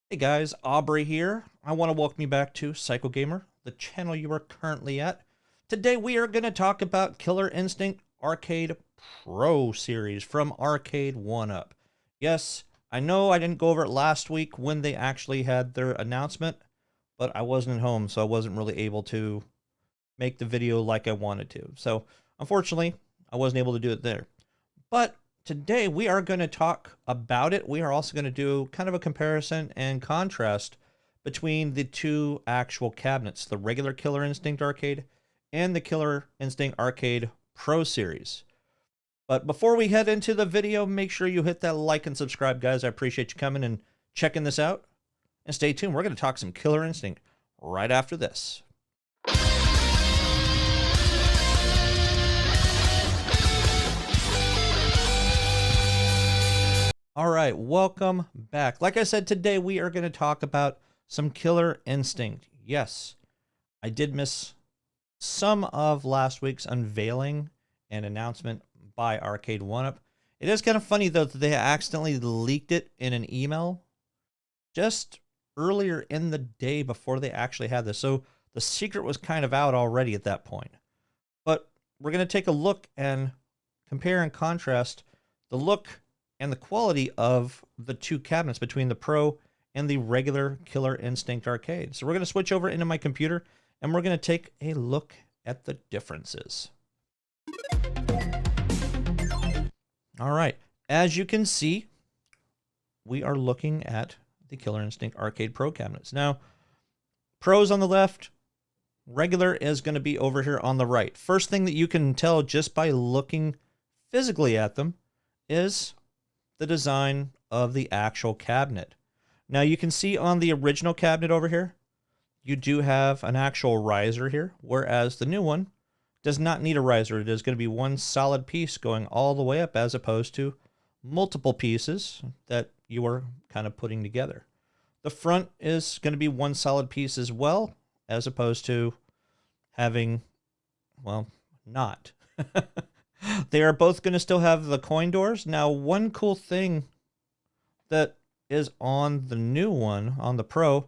Hey guys, Aubrey here. I want to welcome you back to PsykoGamer, the channel you are currently at. Today we are going to talk about Killer Instinct Arcade Pro series from Arcade1up. Yes, I know I didn't go over it last week when they actually had their announcement, but I wasn't at home, so I wasn't really able to make the video like I wanted to. So, unfortunately, I wasn't able to do it there. But today we are going to talk about it. We are also going to do kind of a comparison and contrast between the two actual cabinets, the regular Killer Instinct Arcade and the Killer Instinct Arcade Pro series. But before we head into the video, make sure you hit that like and subscribe, guys. I appreciate you coming and checking this out. And stay tuned. We're going to talk some Killer Instinct right after this. All right, welcome back. Like I said, today we are going to talk about some Killer Instinct. Yes, I did miss some of last week's unveiling and announcement by Arcade1up. It is kind of funny, though, that they accidentally leaked it in an email just earlier in the day before they actually had this. So the secret was kind of out already at that point. But we're going to take a look and compare and contrast the look and the quality of the two cabinets between the Pro and the regular Killer Instinct Arcade. So we're going to switch over into my computer and we're going to take a look at the differences. All right, as you can see, we are looking at the Killer Instinct Arcade Pro cabinets. Now, Pro's on the left, regular is going to be over here on the right. First thing that you can tell just by looking physically at them is the design of the actual cabinet. Now you can see on the original cabinet over here, you do have an actual riser here, whereas the new one does not need a riser. It is going to be one solid piece going all the way up as opposed to multiple pieces that you are kind of putting together. The front is going to be one solid piece as well, as opposed to having, well, not. They are both going to still have the coin doors. Now, one cool thing that is on the new one, on the Pro,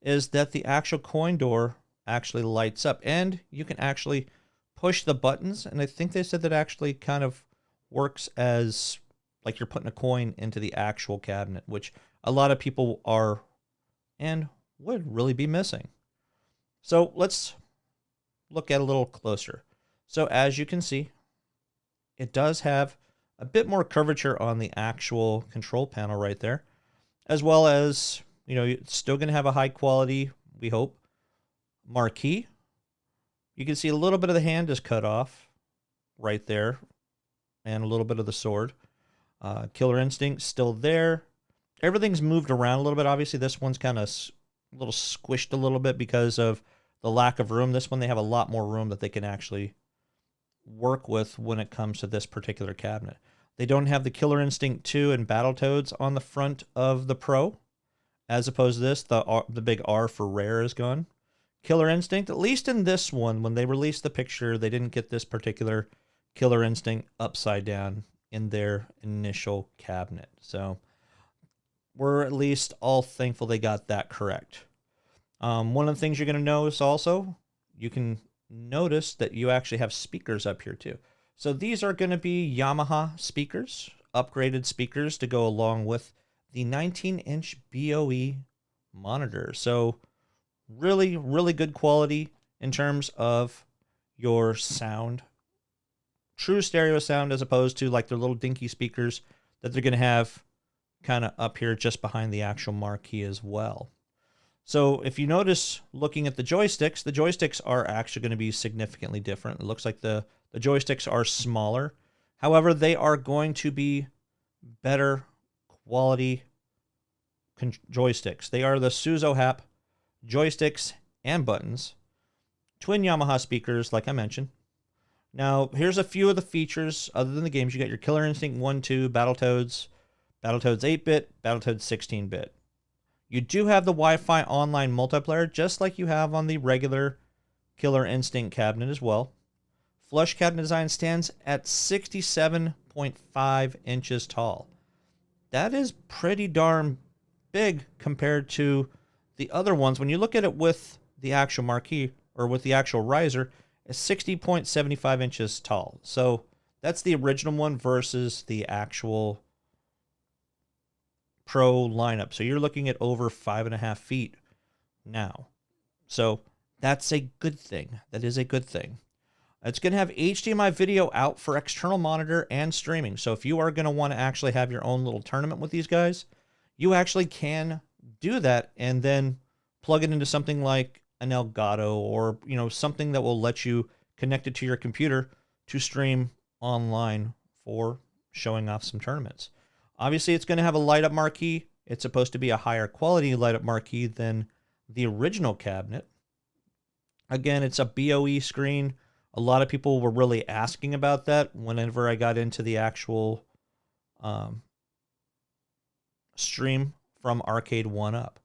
is that the actual coin door actually lights up. And you can actually push the buttons. And I think they said that actually kind of works as like you're putting a coin into the actual cabinet, which a lot of people are and would really be missing. So let's look at a little closer. So as you can see, it does have a bit more curvature on the actual control panel right there, as well as, you know, it's still going to have a high quality, we hope, marquee. You can see a little bit of the hand is cut off right there, and a little bit of the sword. Killer Instinct still there. Everything's moved around a little bit. Obviously, this one's kind of a little squished a little bit because of the lack of room. This one, they have a lot more room that they can actually work with when it comes to this particular cabinet. They don't have the Killer Instinct 2 and Battletoads on the front of the Pro, as opposed to this, the big R for rare is gone. Killer Instinct, at least in this one, when they released the picture, they didn't get this particular Killer Instinct upside down in their initial cabinet. So we're at least all thankful they got that correct. One of the things you're going to notice also, you can notice that you actually have speakers up here too. So these are going to be Yamaha speakers, upgraded speakers to go along with the 19-inch BOE monitor. So really, really good quality in terms of your sound. True stereo sound as opposed to like their little dinky speakers that they're going to have kind of up here just behind the actual marquee as well. So if you notice, looking at the joysticks are actually going to be significantly different. It looks like the joysticks are smaller. However, they are going to be better quality joysticks. They are the Suzo-Hap joysticks and buttons. Twin Yamaha speakers, like I mentioned. Now, here's a few of the features other than the games. You got your Killer Instinct 1, 2, Battletoads, Battletoads 8-bit, Battletoads 16-bit. You do have the Wi-Fi online multiplayer, just like you have on the regular Killer Instinct cabinet as well. Flush cabinet design stands at 67.5 inches tall. That is pretty darn big compared to the other ones. When you look at it with the actual marquee or with the actual riser, it's 60.75 inches tall. So that's the original one versus the actual Pro lineup. So you're looking at over 5.5 feet now. So that's a good thing. That is a good thing. It's going to have HDMI video out for external monitor and streaming. So if you are going to want to actually have your own little tournament with these guys, you actually can do that and then plug it into something like an Elgato or, you know, something that will let you connect it to your computer to stream online for showing off some tournaments. Obviously, it's going to have a light-up marquee. It's supposed to be a higher quality light-up marquee than the original cabinet. Again, it's a BOE screen. A lot of people were really asking about that whenever I got into the actual stream from Arcade1up.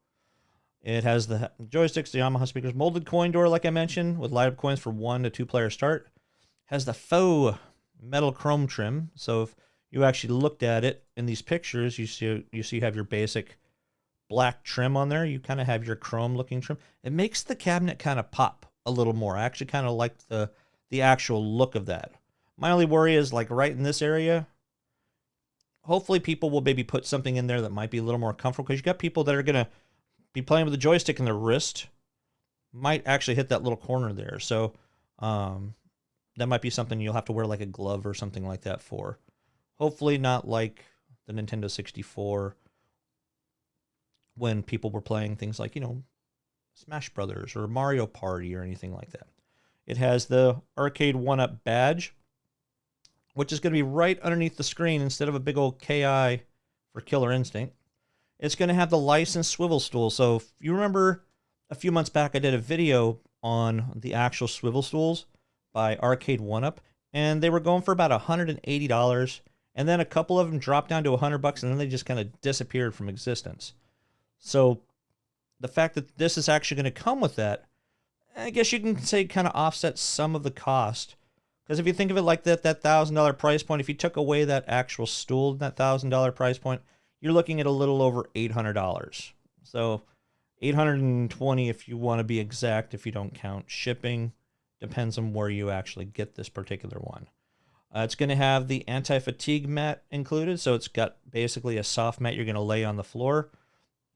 It has the joysticks, the Yamaha speakers, molded coin door, like I mentioned, with light-up coins for 1 to 2 player start. Has the faux metal chrome trim. So if you actually looked at it in these pictures, you see you have your basic black trim on there. You kind of have your chrome looking trim. It makes the cabinet kind of pop a little more. I actually kind of like the actual look of that. My only worry is like right in this area, hopefully people will maybe put something in there that might be a little more comfortable, because you got people that are going to be playing with the joystick in their wrist, might actually hit that little corner there. So that might be something you'll have to wear like a glove or something like that for. Hopefully not like the Nintendo 64 when people were playing things like, you know, Smash Brothers or Mario Party or anything like that. It has the Arcade1up badge, which is going to be right underneath the screen instead of a big old KI for Killer Instinct. It's going to have the licensed swivel stool. So if you remember a few months back, I did a video on the actual swivel stools by Arcade1up, and they were going for about $180. And then a couple of them dropped down to $100, and then they just kind of disappeared from existence. So the fact that this is actually going to come with that, I guess you can say kind of offsets some of the cost. Because if you think of it like that $1,000 price point, if you took away that actual stool in that $1,000 price point, you're looking at a little over $800. So $820 if you want to be exact, if you don't count shipping. Depends on where you actually get this particular one. It's going to have the anti-fatigue mat included, so it's got basically a soft mat you're going to lay on the floor.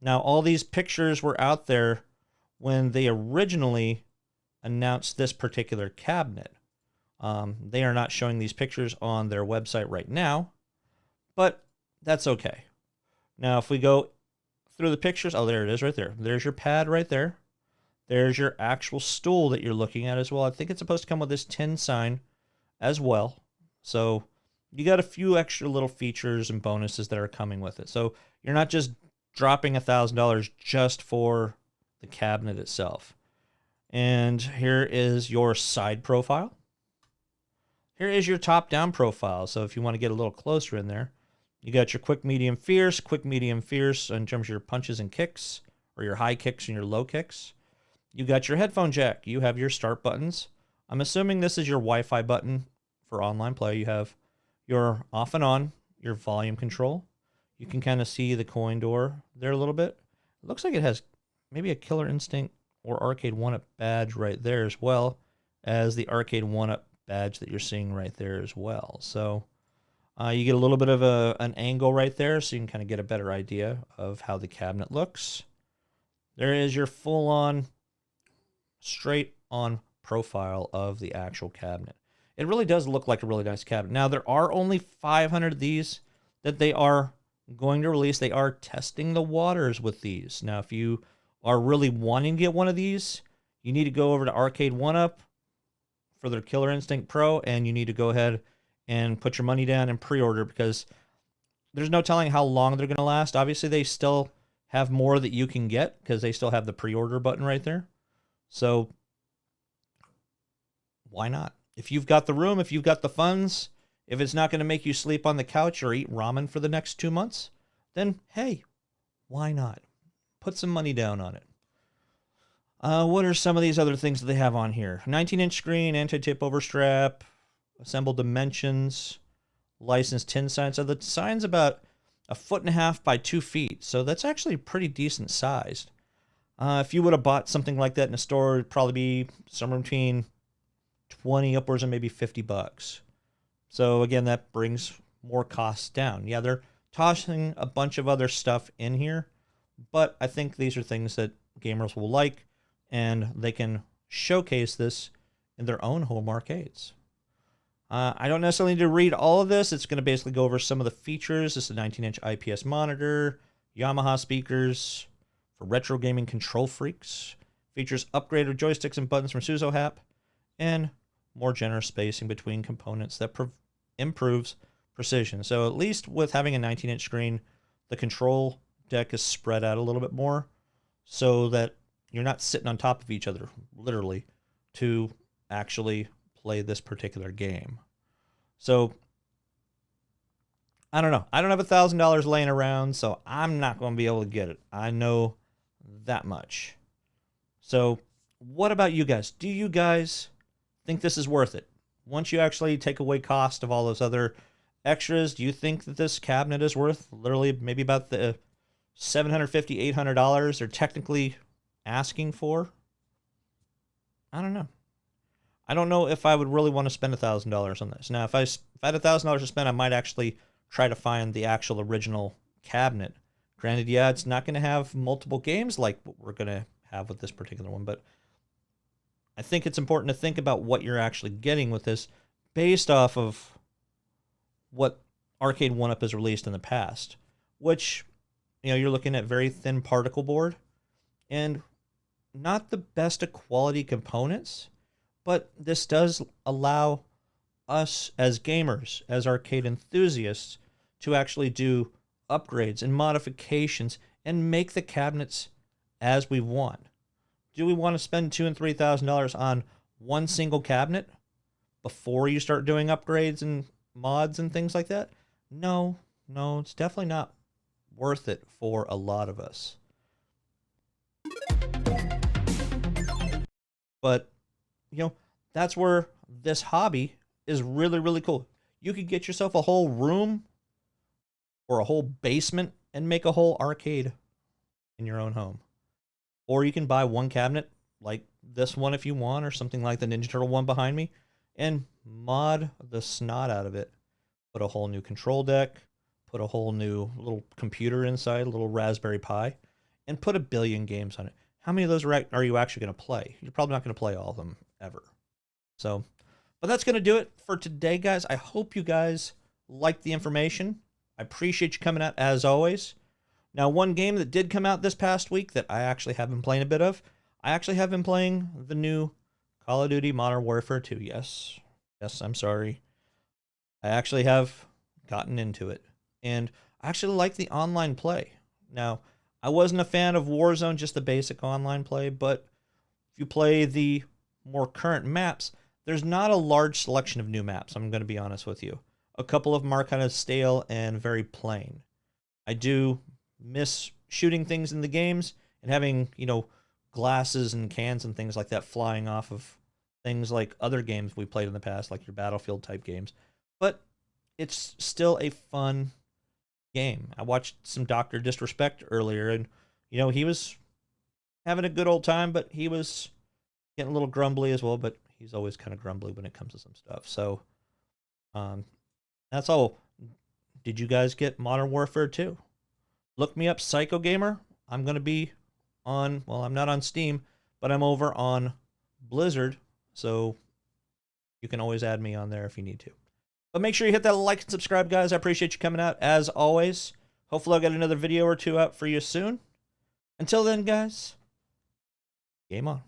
Now, all these pictures were out there when they originally announced this particular cabinet. They are not showing these pictures on their website right now, but that's okay. Now, if we go through the pictures, oh, there it is right there. There's your pad right there. There's your actual stool that you're looking at as well. I think it's supposed to come with this tin sign as well. So you got a few extra little features and bonuses that are coming with it. So you're not just dropping $1,000 just for the cabinet itself. And here is your side profile. Here is your top-down profile. So if you want to get a little closer in there, you got your quick, medium, fierce in terms of your punches and kicks, or your high kicks and your low kicks. You got your headphone jack. You have your start buttons. I'm assuming this is your Wi-Fi button for online play. You have your off and on, your volume control. You can kind of see the coin door there a little bit. It looks like it has maybe a Killer Instinct or Arcade1up badge right there, as well as the Arcade1up badge that you're seeing right there as well. So you get a little bit of an angle right there, so you can kind of get a better idea of how the cabinet looks. There is your full-on, straight-on profile of the actual cabinet. It really does look like a really nice cabinet. Now, there are only 500 of these that they are going to release. They are testing the waters with these. Now, if you are really wanting to get one of these, you need to go over to Arcade1up for their Killer Instinct Pro, and you need to go ahead and put your money down and pre-order, because there's no telling how long they're going to last. Obviously, they still have more that you can get because they still have the pre-order button right there. So why not? If you've got the room, if you've got the funds, if it's not going to make you sleep on the couch or eat ramen for the next 2 months, then hey, why not? Put some money down on it. What are some of these other things that they have on here? 19-inch screen, anti-tip over strap, assembled dimensions, licensed tin sign. So the sign's about 1.5 by 2 feet. So that's actually pretty decent sized. If you would have bought something like that in a store, it'd probably be somewhere between 20 upwards and maybe $50. So again, that brings more costs down. Yeah, they're tossing a bunch of other stuff in here, but I think these are things that gamers will like, and they can showcase this in their own home arcades. I don't necessarily need to read all of this. It's going to basically go over some of the features. This is a 19-inch IPS monitor, Yamaha speakers for retro gaming control freaks, features upgraded joysticks and buttons from SuzoHap, and more generous spacing between components that improves precision. So at least with having a 19-inch screen, the control deck is spread out a little bit more so that you're not sitting on top of each other, literally, to actually play this particular game. So I don't know. I don't have $1,000 laying around, so I'm not going to be able to get it. I know that much. So what about you guys? Do you guys think this is worth it? Once you actually take away cost of all those other extras, do you think that this cabinet is worth literally maybe about the $750, $800 they're technically asking for? I don't know. I don't know if I would really want to spend $1,000 on this. Now, if I had $1,000 to spend, I might actually try to find the actual original cabinet. Granted, yeah, it's not going to have multiple games like what we're going to have with this particular one, but I think it's important to think about what you're actually getting with this based off of what Arcade1up has released in the past, which, you know, you're looking at very thin particle board and not the best of quality components, but this does allow us as gamers, as arcade enthusiasts, to actually do upgrades and modifications and make the cabinets as we want. Do we want to spend $2,000 and $3,000 on one single cabinet before you start doing upgrades and mods and things like that? No, it's definitely not worth it for a lot of us. But, you know, that's where this hobby is really, really cool. You could get yourself a whole room or a whole basement and make a whole arcade in your own home. Or you can buy one cabinet like this one if you want, or something like the Ninja Turtle one behind me, and mod the snot out of it. Put a whole new control deck, put a whole new little computer inside, a little Raspberry Pi, and put 1 billion games on it. How many of those are you actually going to play? You're probably not going to play all of them ever. So, but that's going to do it for today, guys. I hope you guys liked the information. I appreciate you coming out as always. Now, one game that did come out this past week that I actually have been playing a bit of, I actually have been playing the new Call of Duty Modern Warfare 2. Yes, I'm sorry. I actually have gotten into it, and I actually like the online play. Now, I wasn't a fan of Warzone, just the basic online play, but if you play the more current maps, there's not a large selection of new maps, I'm going to be honest with you. A couple of them are kind of stale and very plain. I do miss shooting things in the games and having, you know, glasses and cans and things like that flying off of things like other games we played in the past, like your Battlefield type games. But it's still a fun game. I watched some Dr. Disrespect earlier, and, you know, he was having a good old time, but he was getting a little grumbly as well, but he's always kind of grumbly when it comes to some stuff. So, that's all. Did you guys get Modern Warfare 2? Look me up, PsykoGamer. I'm going to be on, well, I'm not on Steam, but I'm over on Blizzard, so you can always add me on there if you need to. But make sure you hit that like and subscribe, guys. I appreciate you coming out, as always. Hopefully I'll get another video or two out for you soon. Until then, guys, game on.